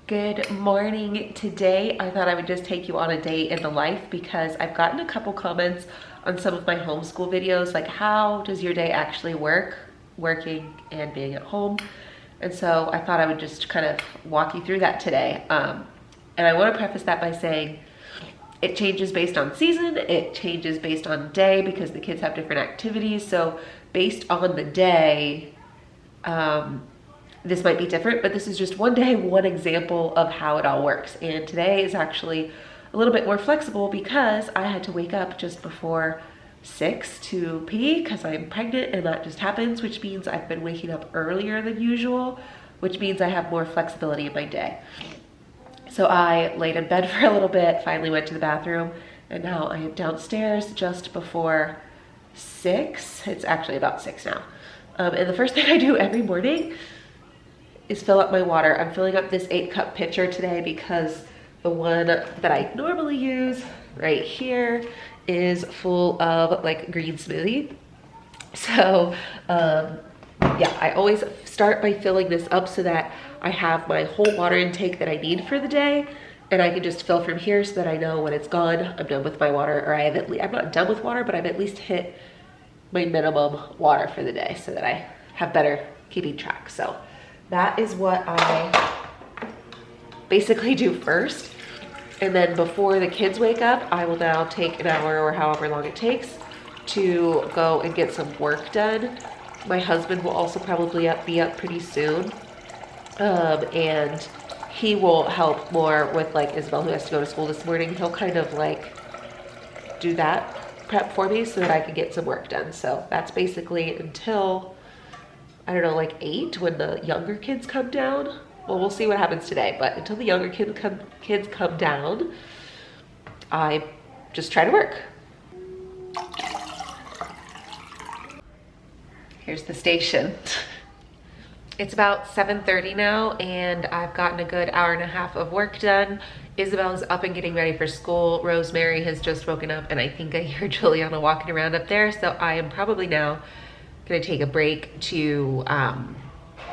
Good morning. Today I thought I would just take you on a day in the life because I've gotten a couple comments on some of my homeschool videos, like how does your day actually work, working and being at home? And so I thought I would just kind of walk you through that today. And I want to preface that by saying it changes based on season, it changes based on day because the kids have different activities. So based on the day, this might be different, but this is just one day, one example of how it all works. And today is actually a little bit more flexible because I had to wake up just before 6 to pee because I'm pregnant, and that just happens, which means I've been waking up earlier than usual, which means I have more flexibility in my day. So I laid in bed for a little bit, finally went to the bathroom, and now I am downstairs just before 6. It's actually about 6 now. And the first thing I do every morning is fill up my water. I'm filling up this 8-cup pitcher today because the one that I normally use right here is full of like green smoothie. So yeah, I always start by filling this up so that I have my whole water intake that I need for the day, and I can just fill from here so that I know when it's gone, I'm done with my water, or I'm not done with water, but I've at least hit my minimum water for the day so that I have better keeping track. So that is what I basically do first. And then before the kids wake up, I will now take an hour or however long it takes to go and get some work done. My husband will also probably be up pretty soon. And he will help more with like Isabel, who has to go to school this morning. He'll kind of like do that prep for me so that I can get some work done. So that's basically until, I don't know, like 8 when the younger kids come down. Well, we'll see what happens today, but until the younger kids come down, I just try to work. Here's the station. It's about 7:30 now, and I've gotten a good hour and a half of work done. Isabel's up and getting ready for school. Rosemary has just woken up, and I think I hear Juliana walking around up there. So I am probably now gonna take a break to,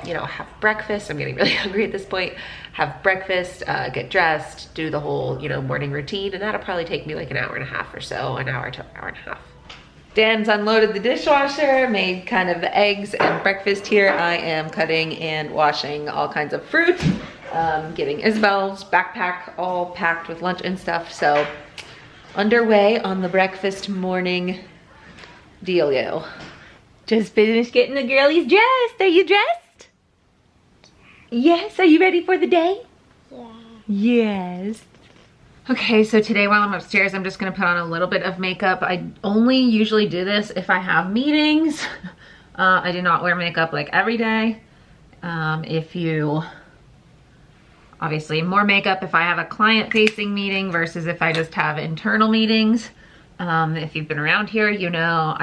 you know, have breakfast. I'm getting really hungry at this point. Have breakfast, get dressed, do the whole, you know, morning routine, and that'll probably take me like an hour and a half or so, an hour to an hour and a half. Dan's unloaded the dishwasher, made kind of the eggs and breakfast here. I am cutting and washing all kinds of fruit, getting Isabel's backpack all packed with lunch and stuff. So underway on the breakfast morning dealio. Just finished getting the girlies dressed. Are you dressed? Yes, are you ready for the day? Yeah. Yes. Okay, so today while I'm upstairs, I'm just gonna put on a little bit of makeup. I only usually do this if I have meetings. I do not wear makeup like every day. Obviously more makeup if I have a client facing meeting versus if I just have internal meetings. If you've been around here, you know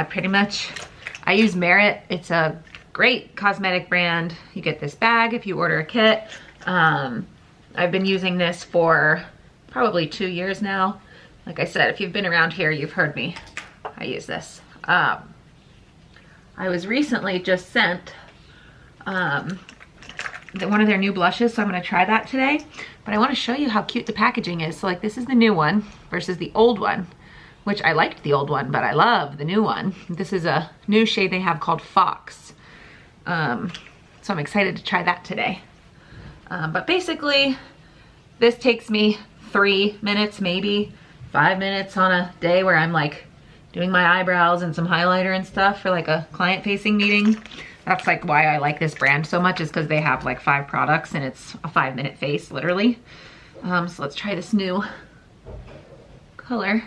I use Merit. It's a great cosmetic brand. You get this bag if you order a kit. I've been using this for probably 2 years now. Like I said, if you've been around here, you've heard me. I use this. I was recently just sent one of their new blushes, so I'm gonna try that today. But I wanna show you how cute the packaging is. So like this is the new one versus the old one, which I liked the old one, but I love the new one. This is a new shade they have called Fox. So I'm excited to try that today. But basically, this takes me 3 minutes, maybe 5 minutes on a day where I'm like doing my eyebrows and some highlighter and stuff for like a client-facing meeting. That's like why I like this brand so much, is because they have like 5 products and it's a 5-minute face, literally. So let's try this new color.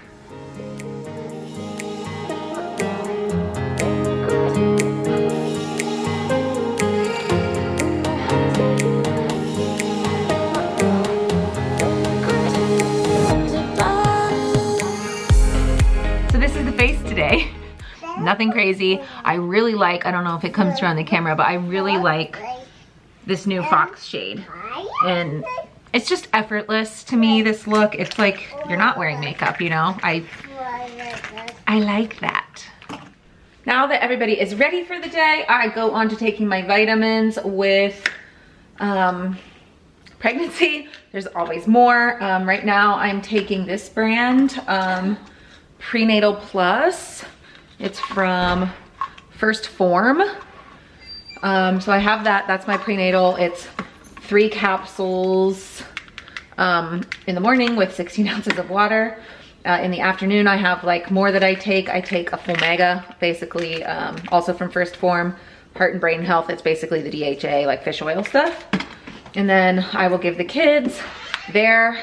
Today. Nothing crazy. I really like, I don't know if it comes through on the camera, but I really like this new Fox shade. And it's just effortless to me, this look. It's like you're not wearing makeup, you know? I like that. Now that everybody is ready for the day, I go on to taking my vitamins with pregnancy. There's always more. Right now I'm taking this brand, Prenatal Plus. It's from First Form. So I have that, that's my prenatal. It's 3 capsules in the morning with 16 ounces of water. In the afternoon, I have like more that I take. I take a full mega, basically, also from First Form, Heart and Brain Health. It's basically the DHA, like fish oil stuff. And then I will give the kids their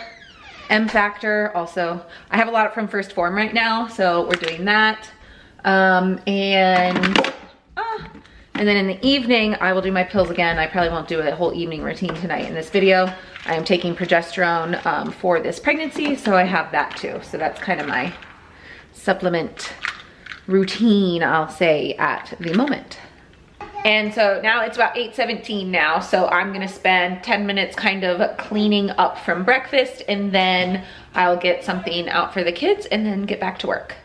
M Factor. Also, I have a lot from First Form right now, so we're doing that. And then in the evening, I will do my pills again. I probably won't do a whole evening routine tonight in this video. I am taking progesterone for this pregnancy, so I have that too. So that's kind of my supplement routine, I'll say, at the moment. And so now it's about 8:17 now, so I'm gonna spend 10 minutes kind of cleaning up from breakfast, and then I'll get something out for the kids and then get back to work.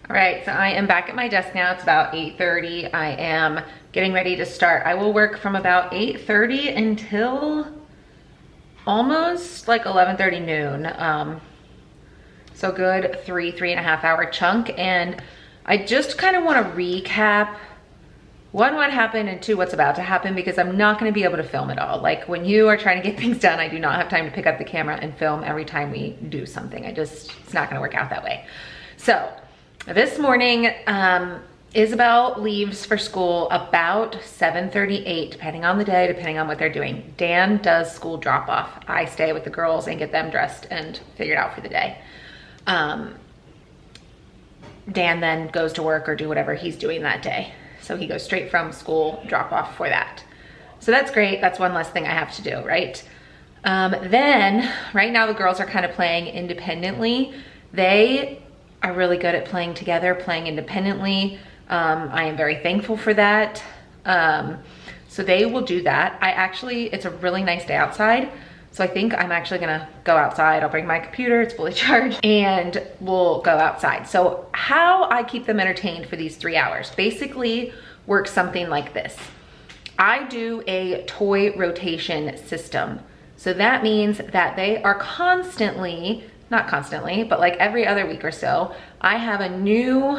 All right, so I am back at my desk now. It's about 8:30. I am getting ready to start. I will work from about 8:30 until almost like 11:30 noon. So good 3.5 hour chunk. And I just kind of want to recap, 1, what happened, and 2, what's about to happen, because I'm not going to be able to film it all. Like when you are trying to get things done, I do not have time to pick up the camera and film every time we do something. It's not going to work out that way. So this morning, Isabel leaves for school about 7:38, depending on the day, depending on what they're doing. Dan does school drop off. I stay with the girls and get them dressed and figured out for the day. Dan then goes to work or do whatever he's doing that day. So he goes straight from school drop off for that. So that's great. That's one less thing I have to do, right? Then right now the girls are kind of playing independently. They are really good at playing together, playing independently. I am very thankful for that. So they will do that. It's a really nice day outside. So I think I'm actually gonna go outside. I'll bring my computer, it's fully charged, and we'll go outside. So how I keep them entertained for these 3 hours basically works something like this. I do a toy rotation system. So that means that they are constantly, not constantly, but like every other week or so, I have a new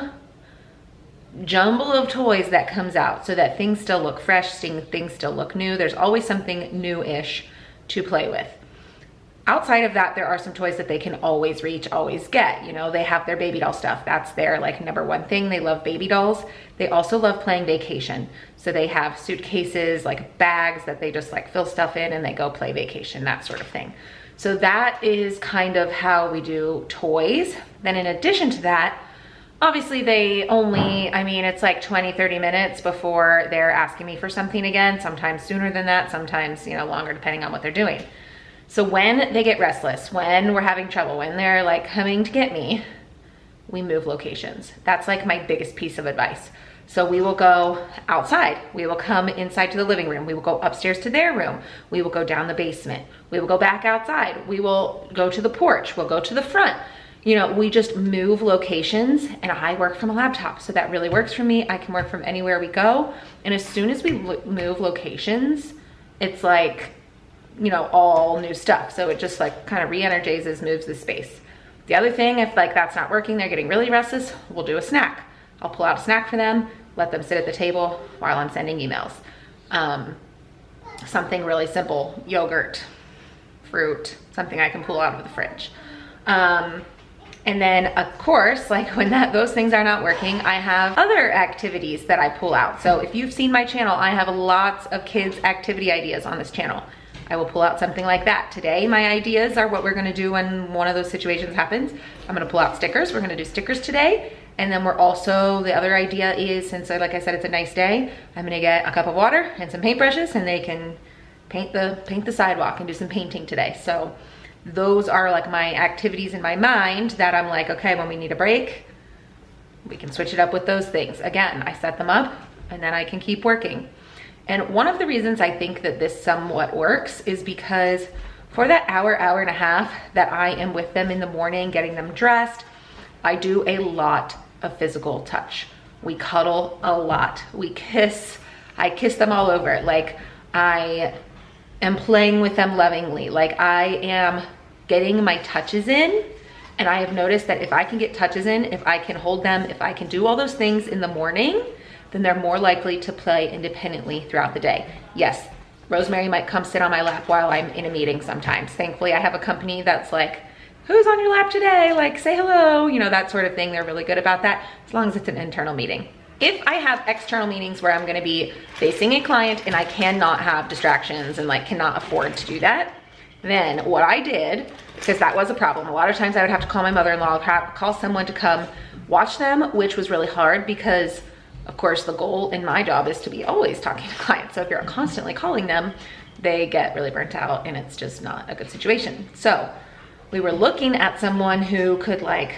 jumble of toys that comes out so that things still look fresh, things still look new. There's always something new-ish to play with. Outside of that, there are some toys that they can always reach, always get. You know, they have their baby doll stuff. That's their like #1 thing. They love baby dolls. They also love playing vacation. So they have suitcases, like bags that they just like fill stuff in and they go play vacation, that sort of thing. So that is kind of how we do toys. Then in addition to that, obviously they only, it's like 20-30 minutes before they're asking me for something again, sometimes sooner than that, sometimes, longer depending on what they're doing. So when they get restless, when we're having trouble, when they're like coming to get me, we move locations. That's like my biggest piece of advice. So we will go outside. We will come inside to the living room. We will go upstairs to their room. We will go down the basement. We will go back outside. We will go to the porch. We'll go to the front. We just move locations, and I work from a laptop. So that really works for me. I can work from anywhere we go. And as soon as we move locations, it's like, all new stuff. So it just like kind of re-energizes, moves the space. The other thing, if like that's not working, they're getting really restless, we'll do a snack. I'll pull out a snack for them, let them sit at the table while I'm sending emails. Something really simple, yogurt, fruit, something I can pull out of the fridge. And then of course, like when those things are not working, I have other activities that I pull out. So if you've seen my channel, I have lots of kids activity ideas on this channel. I will pull out something like that. Today, my ideas are what we're gonna do when one of those situations happens. I'm gonna pull out stickers. We're gonna do stickers today. And then the other idea is, since like I said, it's a nice day, I'm gonna get a cup of water and some paintbrushes, and they can paint the sidewalk and do some painting today. So those are like my activities in my mind that I'm like, okay, when we need a break, we can switch it up with those things. Again, I set them up and then I can keep working. And one of the reasons I think that this somewhat works is because for that hour and a half that I am with them in the morning, getting them dressed, I do a lot of physical touch. We cuddle a lot. We kiss. I kiss them all over. Like I am playing with them lovingly. Like I am getting my touches in, and I have noticed that if I can get touches in, if I can hold them, if I can do all those things in the morning, then they're more likely to play independently throughout the day. Yes, Rosemary might come sit on my lap while I'm in a meeting sometimes. Thankfully, I have a company that's like, who's on your lap today? Like, say hello, you know, that sort of thing. They're really good about that, as long as it's an internal meeting. If I have external meetings where I'm gonna be facing a client and I cannot have distractions and like cannot afford to do that, then what I did, because that was a problem, a lot of times I would have to call my mother-in-law, call someone to come watch them, which was really hard because of course the goal in my job is to be always talking to clients. So if you're constantly calling them, they get really burnt out and it's just not a good situation. So we were looking at someone who could like,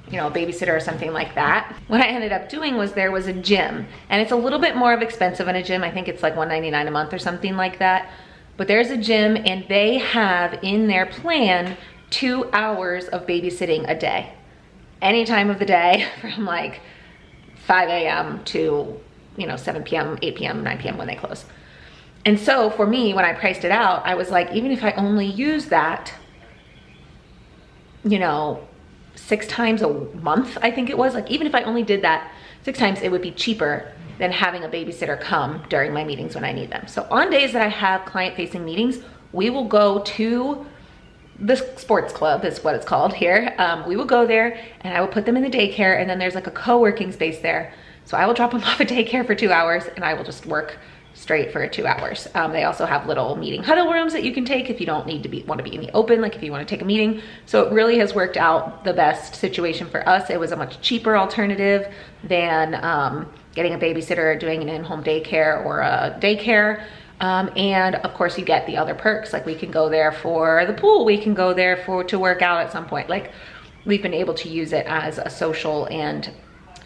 you know, a babysitter or something like that. What I ended up doing was there was a gym, and it's a little bit more expensive than a gym. I think it's like $199 a month or something like that. But there's a gym and they have in their plan 2 hours of babysitting a day. Any time of the day from like 5 a.m. to, you know, 7 p.m., 8 p.m., 9 p.m. when they close. And so for me, when I priced it out, I was like, even if I only use that, you know, 6 times a month, I think it was, like even if I only did that 6 times, it would be cheaper than having a babysitter come during my meetings when I need them. So on days that I have client-facing meetings, we will go to the sports club, is what it's called here. We will go there and I will put them in the daycare, and then there's like a co-working space there. So I will drop them off at daycare for 2 hours and I will just work straight for 2 hours. They also have little meeting huddle rooms that you can take if you don't need to want to be in the open, like if you want to take a meeting. So it really has worked out the best situation for us. It was a much cheaper alternative than getting a babysitter, doing an in-home daycare or a daycare. And of course you get the other perks, like we can go there for the pool, we can go there to work out at some point. Like we've been able to use it as a social and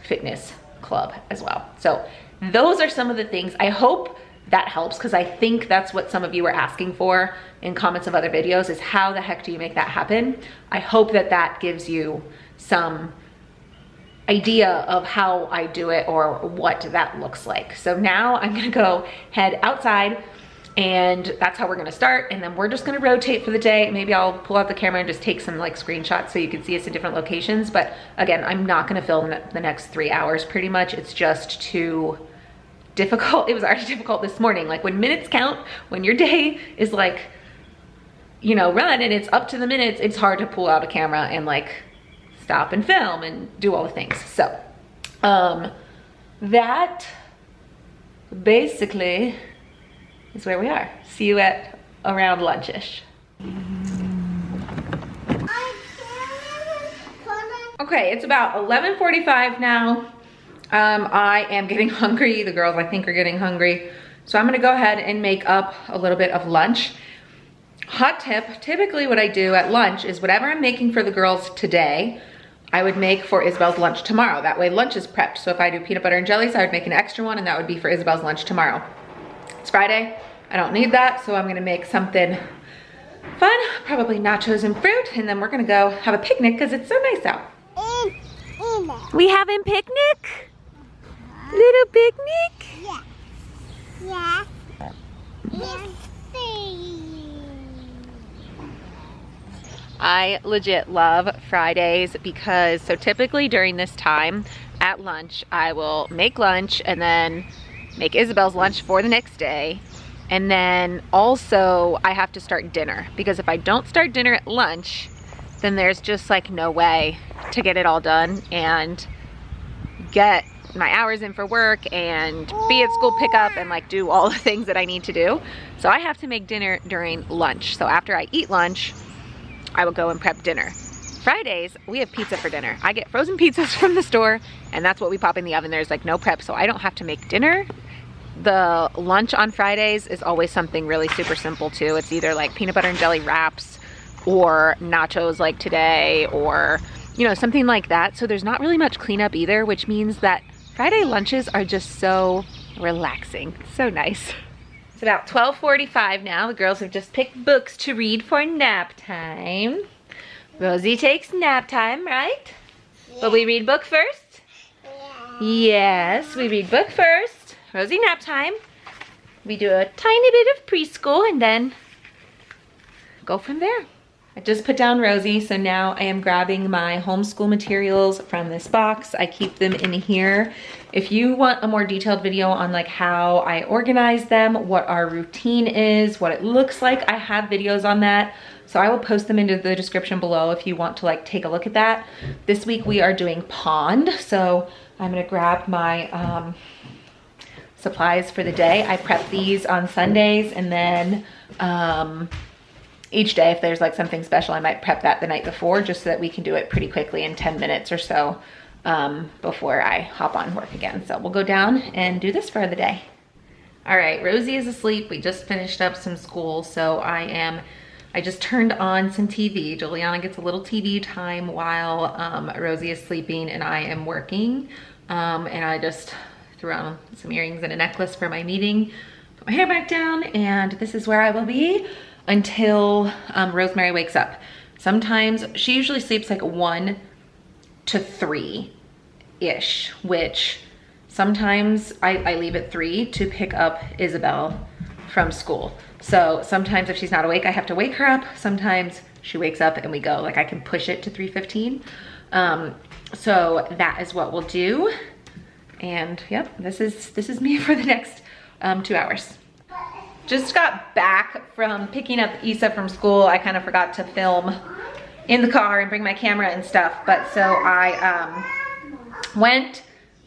fitness club as well. So those are some of the things. I hope that helps, because I think that's what some of you were asking for in comments of other videos, is how the heck do you make that happen? I hope that that gives you some idea of how I do it or what that looks like. So now I'm gonna go head outside, and that's how we're gonna start, and then we're just gonna rotate for the day. Maybe I'll pull out the camera and just take some like screenshots so you can see us in different locations. But again, I'm not gonna film the next 3 hours pretty much. It's just too difficult. It was already difficult this morning. Like when minutes count, when your day is like, you know, run and it's up to the minutes, it's hard to pull out a camera and like stop and film and do all the things. So that basically is where we are. See you at around lunchish. Okay, it's about 11:45 now. I am getting hungry. The girls, I think, are getting hungry. So I'm gonna go ahead and make up a little bit of lunch. Hot tip, typically what I do at lunch is whatever I'm making for the girls today, I would make for Isabel's lunch tomorrow. That way lunch is prepped. So if I do peanut butter and jellies, I would make an extra one, and that would be for Isabel's lunch tomorrow. It's Friday, I don't need that, so I'm gonna make something fun, probably nachos and fruit, and then we're gonna go have a picnic because it's so nice out. We having picnic? Little picnic? Yeah. Yeah. I legit love Fridays because, so typically during this time at lunch, I will make lunch and then make Isabel's lunch for the next day. And then also I have to start dinner, because if I don't start dinner at lunch, then there's just like no way to get it all done and get my hours in for work and be at school pickup and like do all the things that I need to do. So I have to make dinner during lunch. So after I eat lunch, I will go and prep dinner. Fridays, we have pizza for dinner. I get frozen pizzas from the store, and that's what we pop in the oven. There's like no prep, so I don't have to make dinner. The lunch on Fridays is always something really super simple too. It's either like peanut butter and jelly wraps or nachos like today, or you know, something like that. So there's not really much cleanup either, which means that Friday lunches are just so relaxing. So nice. It's about 12:45 now. The girls have just picked books to read for nap time. Rosie takes nap time, right? Yeah. But we read book first? Yeah. Yes, we read book first. Rosie nap time. We do a tiny bit of preschool and then go from there. I just put down Rosie, so now I am grabbing my homeschool materials from this box. I keep them in here. If you want a more detailed video on like how I organize them, what our routine is, what it looks like, I have videos on that. So I will post them into the description below if you want to like take a look at that. This week we are doing pond, so I'm gonna grab my supplies for the day. I prep these on Sundays, and then each day if there's like something special, I might prep that the night before just so that we can do it pretty quickly in 10 minutes or so before I hop on work again. So we'll go down and do this for the day. All right, Rosie is asleep. We just finished up some school, so I just turned on some TV. Juliana gets a little TV time while Rosie is sleeping and I am working. And I just threw on some earrings and a necklace for my meeting, put my hair back down, and this is where I will be until Rosemary wakes up. Sometimes, she usually sleeps like 1 to 3-ish, which sometimes I leave at 3 to pick up Isabel from school. So sometimes if she's not awake, I have to wake her up. Sometimes she wakes up and we go, like I can push it to 3:15. So that is what we'll do. And yep, this is me for the next 2 hours. Just got back from picking up Isa from school. I kind of forgot to film in the car and bring my camera and stuff, but so I went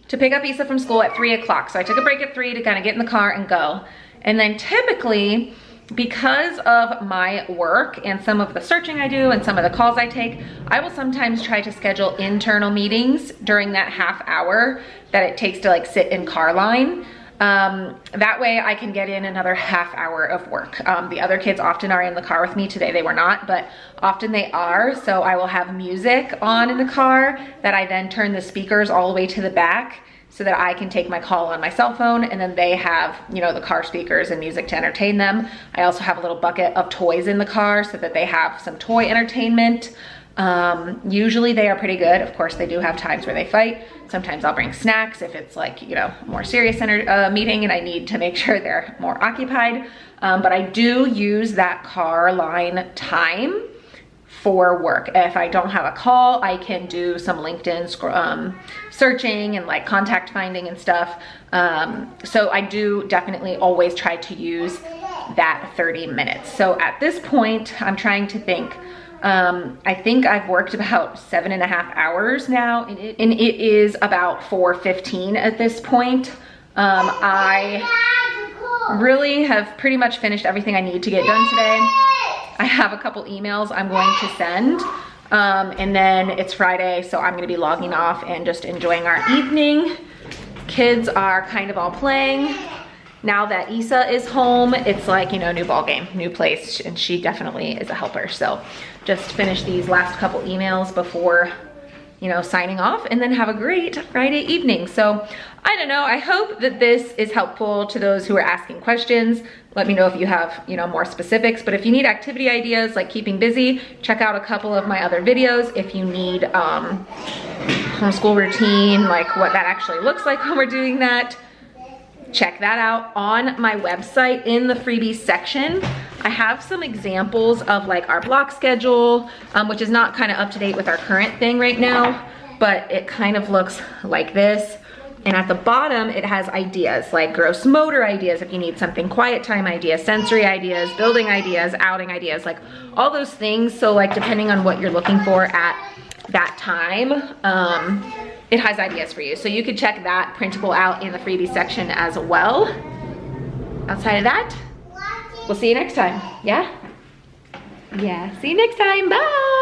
to pick up Isa from school at 3 o'clock. So I took a break at 3 to kind of get in the car and go. And then typically, because of my work and some of the searching I do and some of the calls I take, I will sometimes try to schedule internal meetings during that half hour that it takes to like sit in car line. That way I can get in another half hour of work. The other kids often are in the car with me. Today they were not, but often they are. So I will have music on in the car that I then turn the speakers all the way to the back so that I can take my call on my cell phone, and then they have, you know, the car speakers and music to entertain them. I also have a little bucket of toys in the car so that they have some toy entertainment. Usually they are pretty good. Of course, they do have times where they fight. Sometimes I'll bring snacks if it's like, you know, a more serious meeting and I need to make sure they're more occupied. But I do use that car line time for work. If I don't have a call, I can do some LinkedIn searching and like contact finding and stuff. So I do definitely always try to use that 30 minutes. So at this point, I'm trying to think. I think I've worked about 7.5 hours now, and it is about 4:15 at this point. I really have pretty much finished everything I need to get done today. I have a couple emails I'm going to send, and then it's Friday, so I'm gonna be logging off and just enjoying our evening. Kids are kind of all playing. Now that Isa is home, it's like, you know, new ball game, new place, and she definitely is a helper. So just finish these last couple emails before, you know, signing off, and then have a great Friday evening. So I don't know, I hope that this is helpful to those who are asking questions. Let me know if you have, you know, more specifics, but if you need activity ideas like keeping busy, check out a couple of my other videos. If you need homeschool routine, like what that actually looks like when we're doing that, check that out on my website in the freebies section. I have some examples of like our block schedule, which is not kind of up to date with our current thing right now, but it kind of looks like this. And at the bottom, it has ideas like gross motor ideas if you need something, quiet time ideas, sensory ideas, building ideas, outing ideas, like all those things. So like depending on what you're looking for at that time, it has ideas for you. So you could check that printable out in the freebie section as well. Outside of that, we'll see you next time. Yeah? Yeah, see you next time. Bye.